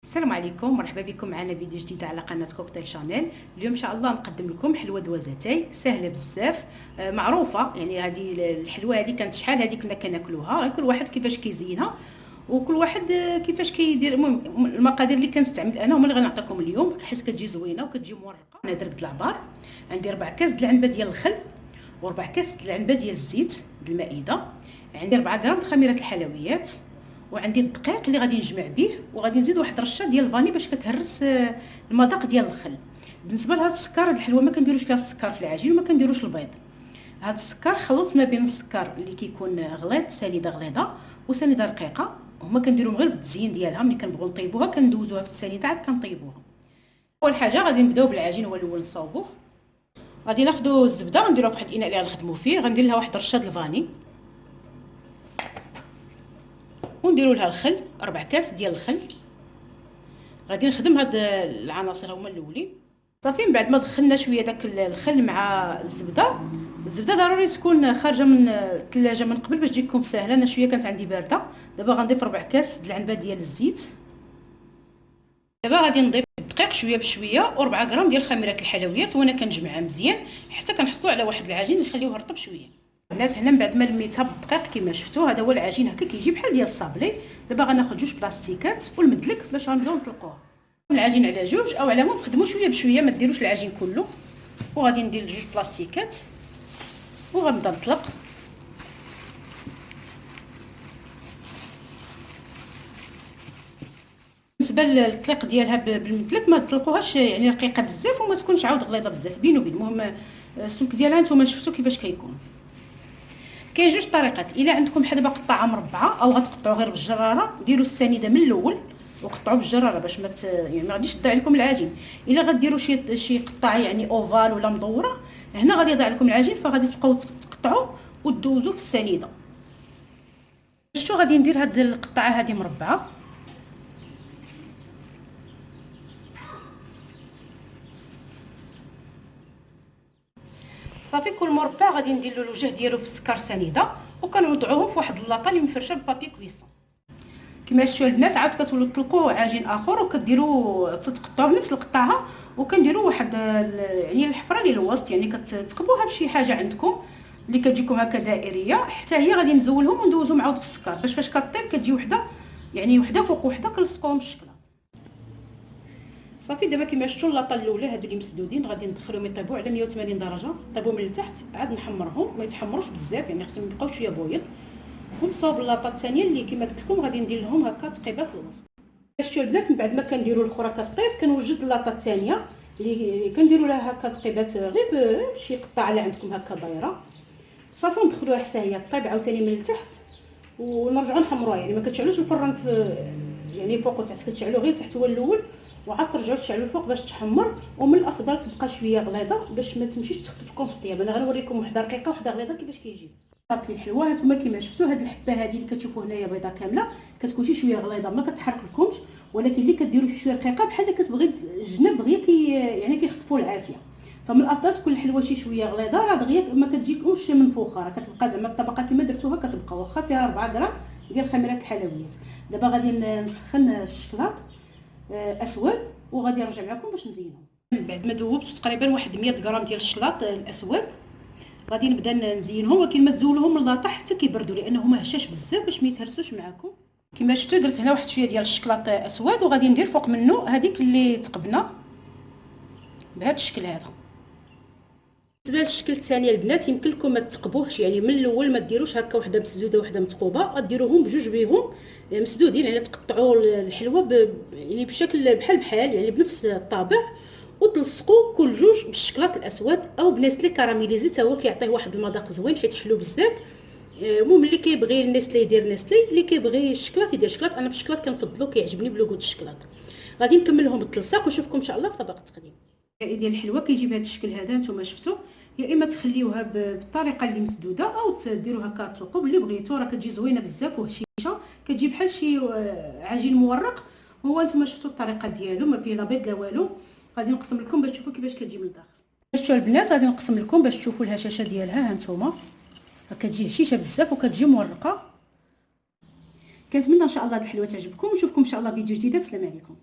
السلام عليكم، مرحبا بكم معنا فيديو جديد على قناه كوكتيل شانيل. اليوم ان شاء الله نقدم لكم حلوه دوازاتاي سهله بزاف، معروفه. يعني هذه الحلوه هذه كانت شحال هذه كنا كناكلوها، كل واحد كيفاش كيزينها وكل واحد كيفاش كيدير. المهم المقادير اللي كنستعمل انا هما اللي غنعطيكم اليوم، حيت كتجي زوينه وكتجي مورقه. انا درت العبار، عندي 4 كاس د العنبه ديال الخل و4 كاس د العنبه ديال الزيت بالمائده، عندي 4 غرام د خميره الحلويات، وعندي الدقيق اللي غادي نجمع به، وغادي نزيد واحد رشه ديال الفاني باش كتهرس المذاق ديال الخل. بالنسبه لهاد السكر، هاد الحلوه ما كنديروش فيها السكر في العجين وما كنديروش البيض. هاد السكر خلط ما بين السكر اللي كيكون غليظ سنيده غليظه وسنيده رقيقه، هما كنديروهم غير في التزيين ديالها. ملي كنبغيو نطيبوها كندوزوها في السنيده عاد كنطيبوها. اول حاجه غادي نبداو بالعجين، هو الاول نصاوبوه. غادي ناخذوا الزبده غنديروها في واحد الاناء اللي غنخدموا فيه، غندير لها واحد رشه د الفاني ونديروا لها الخل، 4 كاس ديال الخل. غادي نخدم هاد العناصر هما الاولين صافي. من بعد ما دخلنا شويه داك الخل مع الزبده ضروري تكون خارجه من الثلاجه من قبل باش تجيكم ساهله. انا شويه كانت عندي بارده. دابا غنضيف 4 كاس د العنبه ديال الزيت. دابا غادي نضيف الدقيق شويه بشويه و4 غرام ديال خميره الحلويات، وانا كنجمعها مزيان حتى كنحصلوا على واحد العجين نخليوه رطب شويه. البنات هنا من بعد ما لميتها بالدقيق كما شفتوا، هذا هو العجين هكا كيجي بحال ديال الصابلي. دابا غناخذ 2 بلاستيكات والمدلك باش غنبداو نطلقوها. العجين على 2 او على هما، خدموا شويه بشويه، ما ديروش العجين كله. وغادي ندير 2 بلاستيكات وغنبدا نطلق. بالنسبه للطليق ديالها بالمدلك ما تطلقوهاش يعني رقيقه بزاف وما تكونش عاود غليظه بزاف، بين وبين. المهم السمك ديالها نتوما شفتوا كيفاش كيكون. كاين 2 طريقات. الا عندكم حدبه قطعه مربعه او غتقطعوا غير بالجراره، ديروا السنيده من الاول وقطعوا بالجراره باش يعني ما غاديش تضيع لكم العجين. الا غديروا شي قطعه يعني اوفال ولا مدوره، هنا غادي يضيع لكم العجين، فغادي تبقاو تقطعوا وتدوزوا في السنيده. شفتوا غادي ندير هاد القطعه هذه مربعه. صافي كل مربع غادي ندير له الوجه ديالو في السكر سنيده، وكنوضعوهم في واحد اللاطه اللي مفرشه ببابي كويسون. كما شفتوا البنات عاود كتولوا تطلقوا عجين اخر وكديروا تقطعوا بنفس القطعه، وكنديروا واحد يعني الحفره اللي الوسط، يعني كتقبوها بشي حاجه عندكم اللي كتجيكم هكا دائريه، حتى هي غادي نزولهم وندوزهم عاود في السكر باش فاش كطيب كتجي وحده يعني وحده فوق وحده كنلصقوهم بالشكل. صافي دابا كما شفتوا اللاطه الاولى هادو اللي مسدودين غادي ندخلهم يطيبوا على 180 درجه، طيبوا من التحت عاد نحمرهم، ما يتحمروش بزاف يعني خصهم يبقاو شويه بويض. ونصاوب اللاطه الثانيه اللي كما قلت لكم غادي ندير لهم هكا تقيبات الوسط. شفتوا البنات من بعد ما كنديروا الاخرى كطيب كنوجد اللاطه الثانيه اللي كنديروا لها هكا تقيبات غير بشي قطعه اللي عندكم هكا دايره. صافي ندخلوها حتى هي طيب عاوتاني من التحت ونرجعوا نحمروها. يعني ما كتشعلوش الفران في يعني فوق وتحت، كتشعلوا غير تحت هو الاول وعاد ترجعوا تشعلوا الفوق باش تحمر. ومن الافضل تبقى شويه غليظه باش ما تمشيش تختفكم في الطياب. انا غنوريكم وحده رقيقه وحده غليظه كيفاش كيجي. صافي الحلوه هانتوما كما شفتوا هاد الحبه هذه اللي كتشوفوا هنايا بيضه كامله كتكون شويه غليظه ما كتحرك لكمش، ولكن اللي كديروا شويه رقيقه بحال كتبغي الجناب دغيا يعني كيخطفوا العافيه. فمن الافضل تكون الحلوه شويه غليظه، راه دغيا ما كتجيكمش منفوخه، راه كتبقى زعما الطبقه كما درتوها كتبقى واخا فيها 4 غرام ديال خميره الحلويات. دابا غادي نسخن الشكلاط اسود وغادي نرجع معكم باش نزينهم. من بعد ما ذوبت تقريبا واحد 100 غرام ديال الشكلاط الاسود غادي نبدا نزينهم، ولكن ما تزولوهم من اللاطه حتى كيبردوا لانهم هشاش بزاف باش ما يتهرسوش معكم. كما شفتوا درت هنا واحد شويه ديال الشكلاط اسود وغادي ندير فوق منه هذيك اللي تقبنا بهذا الشكل هذا. بالنسبه للشكل الثاني البنات يمكن لكم ما تقبوهش، يعني من الاول ما ديروش هكا وحده مسدوده وحده متقوبه، غديروهم بجوج بيهم مسدودين، يعني تقطعوا الحلوه يعني بشكل بحال يعني بنفس الطابع، وتلصقوا كل جوج بالشكلاط الاسود او بنسلي كراميليزي حتى هو كيعطيه واحد المذاق زوين حيت حلو بزاف. المهم اللي كيبغي النسلي يدير نسلي، اللي كيبغي الشكلاط يدير شكلاط. انا بالشكلاط كنفضلو كيعجبني بلوغو الشكلاط. غادي نكملهم بالتلصيق ونشوفكم ان شاء الله في طبق التقديم. ديال الحلوه كيجي بهذا الشكل هذا نتوما شفتوا، يا اما تخليوها بالطريقه اللي مسدوده او تديروا هكا ثقوب اللي بغيتو، راه كتجي زوينه بزاف وهشيشه، كتجي بحال شي عجين مورق. هو نتوما شفتوا الطريقه ديالو ما فيه لا بيض لا والو. غادي نقسم لكم باش تشوفوا كيفاش كتجي من الداخل. شفتوا البنات غادي نقسم لكم باش تشوفوا الهشاشه ديالها. ها نتوما كتجي هشيشه بزاف وكتجي مورقه. كنتمنى ان شاء الله الحلوه تعجبكم ونشوفكم ان شاء الله فيديو جديد. بسلام عليكم.